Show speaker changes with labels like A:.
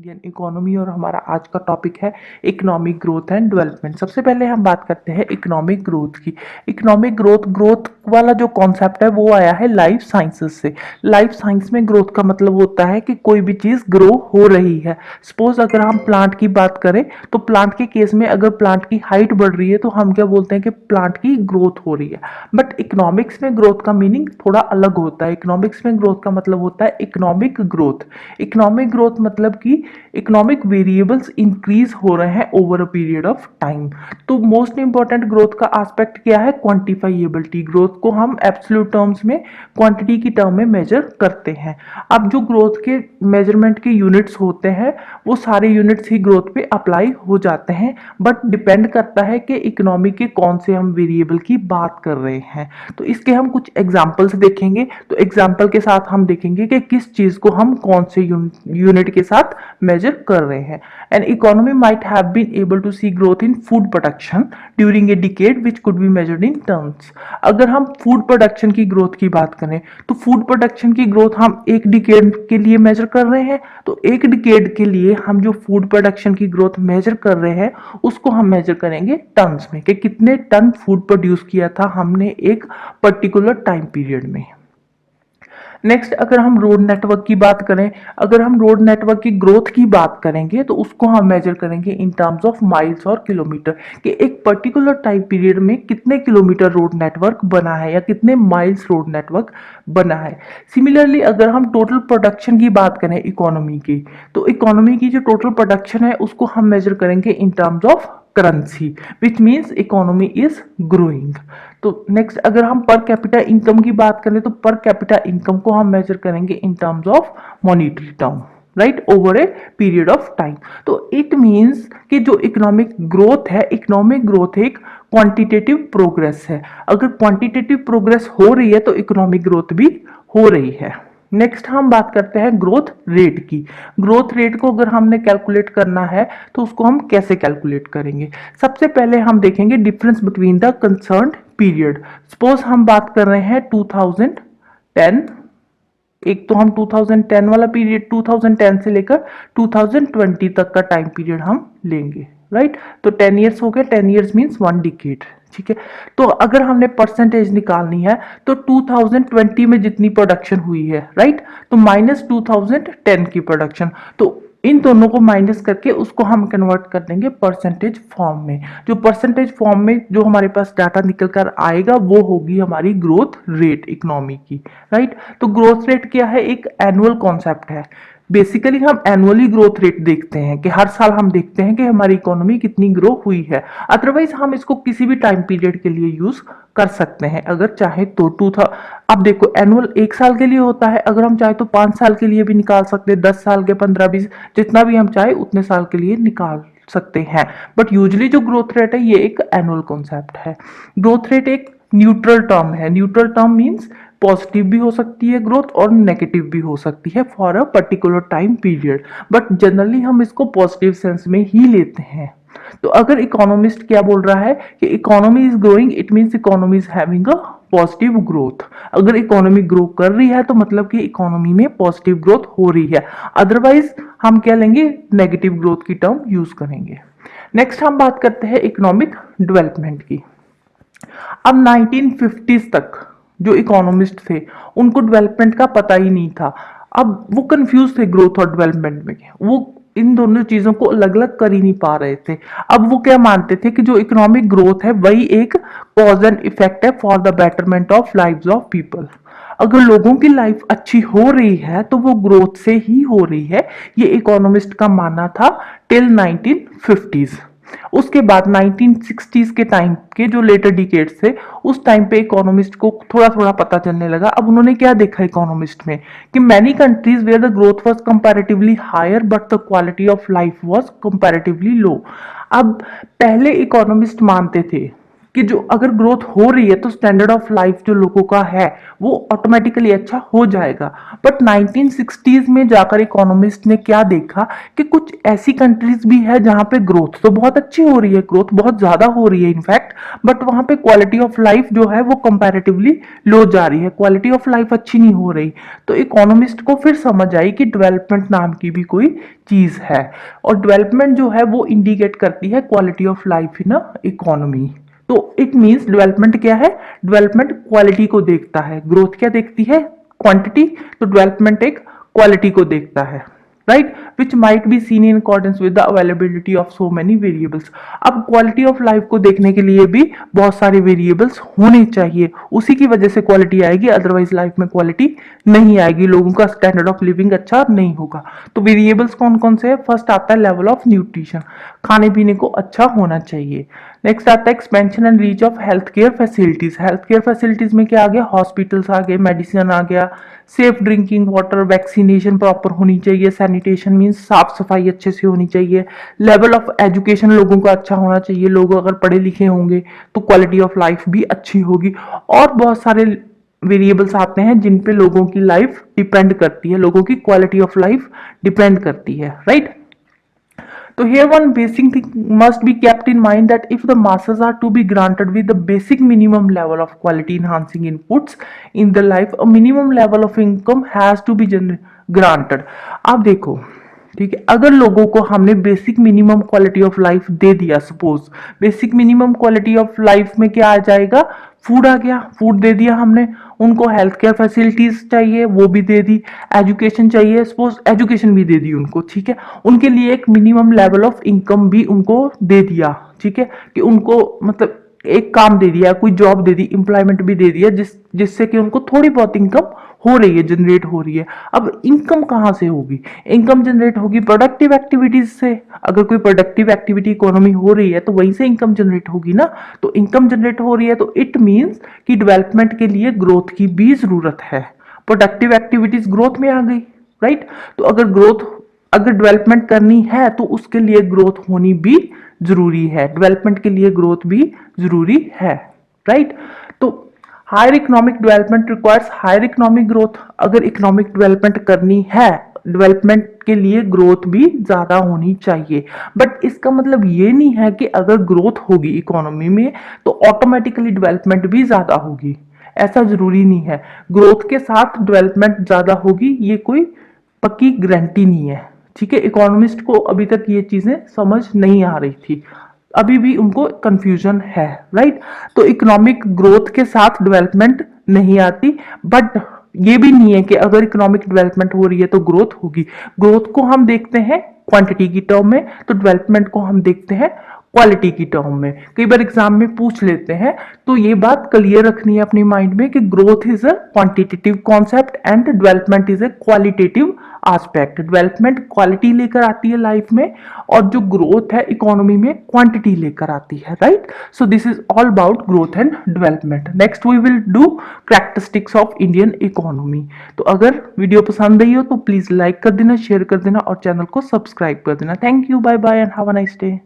A: Indian economy और हमारा आज का टॉपिक है इकोनॉमिक ग्रोथ एंड डेवलपमेंट। सबसे पहले हम बात करते हैं इकोनॉमिक ग्रोथ की। इकोनॉमिक ग्रोथ वाला जो कॉन्सेप्ट है वो आया है लाइफ साइंसेस से। लाइफ साइंस में ग्रोथ का मतलब होता है कि कोई भी चीज़ ग्रो हो रही है। सपोज अगर हम प्लांट की बात करें तो प्लांट के केस में अगर प्लांट की हाइट बढ़ रही है तो हम क्या बोलते हैं कि प्लांट की ग्रोथ हो रही है। बट इकोनॉमिक्स में ग्रोथ का मीनिंग थोड़ा अलग होता है। इकोनॉमिक्स में ग्रोथ का मतलब होता है इकोनॉमिक ग्रोथ। इकोनॉमिक ग्रोथ मतलब कि इकोनॉमिक वेरिएबल्स इंक्रीज हो रहे हैं over a period of time. तो मोस्ट इंपॉर्टेंट ग्रोथ का एस्पेक्ट क्या है? क्वांटिफाइएबिलिटी। ग्रोथ को हम एब्सोल्यूट टर्म्स में क्वांटिटी की टर्म में मेजर करते हैं। अब जो ग्रोथ के मेजरमेंट के यूनिट्स होते हैं वो सारे यूनिट्स ही ग्रोथ पे अप्लाई हो जाते हैं, बट डिपेंड करता है कि इकोनॉमी के कौन से हम वेरिएबल की बात कर रहे हैं। तो इसके हम कुछ एग्जांपल्स देखेंगे। तो एग्जांपल के साथ हम देखेंगे कि किस चीज को हम कौन से यूनिट के साथ मेजर कर रहे हैं। An economy might have been able to see growth in food production during a decade which could be measured in terms. अगर हम फूड प्रोडक्शन की ग्रोथ की बात करें तो फूड प्रोडक्शन की ग्रोथ हम एक डिकेड के लिए मेजर कर रहे हैं। तो एक डिकेड के लिए हम जो फूड प्रोडक्शन की ग्रोथ मेजर कर रहे हैं उसको हम मेजर करेंगे टन्स में, कि कितने टन फूड प्रोड्यूस किया था हमने एक पर्टिकुलर टाइम पीरियड में। नेक्स्ट अगर हम रोड नेटवर्क की बात करें, अगर हम रोड नेटवर्क की ग्रोथ की बात करेंगे तो उसको हम मेजर करेंगे इन टर्म्स ऑफ माइल्स और किलोमीटर, कि एक पर्टिकुलर टाइम पीरियड में कितने किलोमीटर रोड नेटवर्क बना है या कितने माइल्स रोड नेटवर्क बना है। सिमिलरली अगर हम टोटल प्रोडक्शन की बात करें इकोनॉमी की, तो इकोनॉमी की जो टोटल प्रोडक्शन है उसको हम मेजर करेंगे in terms of currency, which means economy is growing. तो नेक्स्ट अगर हम पर कैपिटा इनकम की बात करें तो पर कैपिटा इनकम को हम मेजर करेंगे in terms of monetary term, right, over a period of time. तो इट मीन्स कि जो इकोनॉमिक ग्रोथ है, इकोनॉमिक ग्रोथ एक क्वांटिटेटिव प्रोग्रेस है। अगर क्वांटिटेटिव प्रोग्रेस हो रही है तो इकोनॉमिक ग्रोथ भी हो रही है। नेक्स्ट हम बात करते हैं ग्रोथ रेट की। ग्रोथ रेट को अगर हमने कैलकुलेट करना है तो उसको हम कैसे कैलकुलेट करेंगे? सबसे पहले हम देखेंगे difference between the concerned period. Suppose हम बात कर रहे हैं 2010, एक तो हम 2010 वाला पीरियड 2010 से लेकर 2020 तक का टाइम पीरियड हम लेंगे, राइट। तो 10 ईयर्स हो गए, 10 ईयर्स मींस 1 डिकेड, ठीक है। तो अगर हमने परसेंटेज निकालनी है तो 2020 में जितनी प्रोडक्शन हुई है, राइट, तो माइनस 2010 की प्रोडक्शन, तो इन दोनों को माइनस करके उसको हम कन्वर्ट कर देंगे परसेंटेज फॉर्म में। जो परसेंटेज फॉर्म में जो हमारे पास डाटा निकल कर आएगा वो होगी हमारी ग्रोथ रेट इकोनॉमी की, राइट। तो ग्रोथ रेट क्या है? एक एनुअल कॉन्सेप्ट है। बेसिकली हम एनुअली ग्रोथ रेट देखते हैं कि हर साल हम देखते हैं कि हमारी इकोनॉमी कितनी ग्रो हुई है। अदरवाइज हम इसको किसी भी टाइम पीरियड के लिए यूज कर सकते हैं अगर चाहे तो। अब देखो एनुअल एक साल के लिए होता है, अगर हम चाहे तो 5 साल के लिए भी निकाल सकते हैं, 10 साल के, 15, 20, जितना भी हम चाहे उतने साल के लिए निकाल सकते हैं। बट यूजली जो ग्रोथ रेट है ये एक एनुअल कॉन्सेप्ट है। ग्रोथ रेट एक न्यूट्रल टर्म है। न्यूट्रल टर्म मीन्स पॉजिटिव भी हो सकती है ग्रोथ और नेगेटिव भी हो सकती है for a particular time period, but generally हम इसको पॉजिटिव सेंस में ही लेते हैं। तो अगर इकोनॉमिस्ट क्या बोल रहा है कि economy is growing, it means economy is having a positive growth. अगर इकोनॉमी ग्रो कर रही है तो मतलब कि इकोनॉमी में पॉजिटिव ग्रोथ हो रही है। अदरवाइज हम क्या लेंगे? नेगेटिव ग्रोथ की टर्म यूज करेंगे। नेक्स्ट हम बात करते हैं इकोनॉमिक डेवलपमेंट की। अब 1950s तक जो इकोनॉमिस्ट थे उनको डेवलपमेंट का पता ही नहीं था। अब वो कंफ्यूज थे ग्रोथ और डेवलपमेंट में, वो इन दोनों चीजों को अलग अलग कर ही नहीं पा रहे थे। अब वो क्या मानते थे कि जो इकोनॉमिक ग्रोथ है वही एक कॉज एंड इफेक्ट है for the betterment of lives of people. अगर लोगों की लाइफ अच्छी हो रही है तो वो ग्रोथ से ही हो रही है, ये इकोनॉमिस्ट का मानना था टिल 1950s। उसके बाद 1960s के टाइम के जो लेटर डिकेड्स थे उस टाइम पे इकोनॉमिस्ट को थोड़ा थोड़ा पता चलने लगा। अब उन्होंने क्या देखा इकोनॉमिस्ट में कि many countries where the growth was comparatively higher but the quality of life was comparatively low. अब पहले इकोनॉमिस्ट मानते थे कि जो अगर ग्रोथ हो रही है तो स्टैंडर्ड ऑफ लाइफ जो लोगों का है वो ऑटोमेटिकली अच्छा हो जाएगा। बट 1960s में जाकर इकोनॉमिस्ट ने क्या देखा कि कुछ ऐसी कंट्रीज भी है जहां पे ग्रोथ तो बहुत अच्छी हो रही है, ग्रोथ बहुत ज्यादा हो रही है इनफैक्ट, बट वहां पे क्वालिटी ऑफ लाइफ जो है वो कंपैरेटिवली लो जा रही है, क्वालिटी ऑफ लाइफ अच्छी नहीं हो रही। तो इकोनॉमिस्ट को फिर समझ आई कि डेवलपमेंट नाम की भी कोई चीज है, और डेवलपमेंट जो है वो इंडिकेट करती है quality of life in economy. तो इट मींस डेवलपमेंट क्या है, डेवलपमेंट क्वालिटी को देखता है, ग्रोथ क्या देखती है, क्वांटिटी, तो डेवलपमेंट एक क्वालिटी को देखता है, right, which might be seen in accordance with the availability of so many variables. अब क्वालिटी ऑफ लाइफ को देखने के लिए भी बहुत सारे वेरिएबल्स होने चाहिए, उसी की वजह से क्वालिटी आएगी, अदरवाइज लाइफ में क्वालिटी नहीं आएगी, लोगों का स्टैंडर्ड ऑफ लिविंग अच्छा नहीं होगा। तो वेरिएबल्स कौन कौन से हैं, फर्स्ट आता है लेवल ऑफ न्यूट्रिशन, खाने पीने को अच्छा होना चाहिए। नेक्स्ट आता है expansion and reach of health care facilities, health care facilities में क्या आ गया, हॉस्पिटल्स आ गए, मेडिसिन आ गया, safe drinking water, vaccination proper होनी चाहिए, सैनिटेशन मीन्स साफ सफाई अच्छे से होनी चाहिए, लेवल ऑफ एजुकेशन लोगों का अच्छा होना चाहिए, लोग अगर पढ़े लिखे होंगे तो क्वालिटी ऑफ लाइफ भी अच्छी होगी, और बहुत सारे वेरिएबल्स आते हैं जिन पे लोगों की लाइफ डिपेंड करती है, लोगों की क्वालिटी ऑफ लाइफ डिपेंड करती है, right. So here one basic thing must be kept in mind that if the masses are to be granted with the basic minimum level of quality enhancing inputs in the life, a minimum level of income has to be granted। आप देखो, ठीक है, अगर लोगों को हमने basic minimum quality of life दे दिया, suppose basic minimum quality of life में क्या आ जाएगा, फूड आ गया, फूड दे दिया हमने उनको, हेल्थ केयर फैसिलिटीज चाहिए वो भी दे दी, एजुकेशन चाहिए सपोज एजुकेशन भी दे दी उनको, ठीक है, उनके लिए एक मिनिमम लेवल ऑफ इनकम भी उनको दे दिया, ठीक है, कि उनको मतलब एक काम दे दिया, कोई जॉब दे दी, एम्प्लॉयमेंट भी दे दिया, जिससे कि उनको थोड़ी बहुत इनकम हो रही है, जनरेट हो रही है। अब इनकम कहां से होगी, इनकम जनरेट होगी प्रोडक्टिव एक्टिविटीज से, अगर कोई प्रोडक्टिव एक्टिविटी इकोनॉमी हो रही है तो वहीं से इनकम जनरेट होगी ना, तो इनकम जनरेट हो रही है तो इट मींस कि डेवलपमेंट के लिए ग्रोथ की भी जरूरत है, प्रोडक्टिव एक्टिविटीज ग्रोथ में आ गई, राइट। तो अगर डेवलपमेंट करनी है तो उसके लिए ग्रोथ होनी भी जरूरी है, डेवलपमेंट के लिए ग्रोथ भी जरूरी है, राइट। तो higher economic development requires higher economic growth, अगर इकोनॉमिक डेवलपमेंट करनी है, डेवलपमेंट के लिए ग्रोथ भी ज्यादा होनी चाहिए, बट इसका मतलब ये नहीं है कि अगर ग्रोथ होगी इकोनॉमी में तो ऑटोमेटिकली डेवलपमेंट भी ज्यादा होगी, ऐसा जरूरी नहीं है, ग्रोथ के साथ डेवलपमेंट ज्यादा होगी ये कोई पक्की गारंटी नहीं है, ठीक है। इकोनॉमिस्ट को अभी तक ये चीजें समझ नहीं आ रही थी, अभी भी उनको कंफ्यूजन है, राइट। तो इकोनॉमिक ग्रोथ के साथ डेवलपमेंट नहीं आती, बट ये भी नहीं है कि अगर इकोनॉमिक डेवलपमेंट हो रही है तो ग्रोथ होगी, ग्रोथ को हम देखते हैं क्वांटिटी की टर्म में, तो डेवलपमेंट को हम देखते हैं क्वालिटी की टर्म में। कई बार एग्जाम में पूछ लेते हैं, तो ये बात क्लियर रखनी है अपनी माइंड में कि growth is a quantitative concept and development is a qualitative aspect. Development quality लेकर आती है लाइफ में, और जो ग्रोथ है इकोनॉमी में क्वांटिटी लेकर आती है, right. So this is all about growth and development. Next we will do characteristics of Indian economy. तो अगर वीडियो पसंद आई हो तो प्लीज लाइक कर देना, शेयर कर देना और चैनल को सब्सक्राइब कर देना। Thank you, bye bye and have a nice day.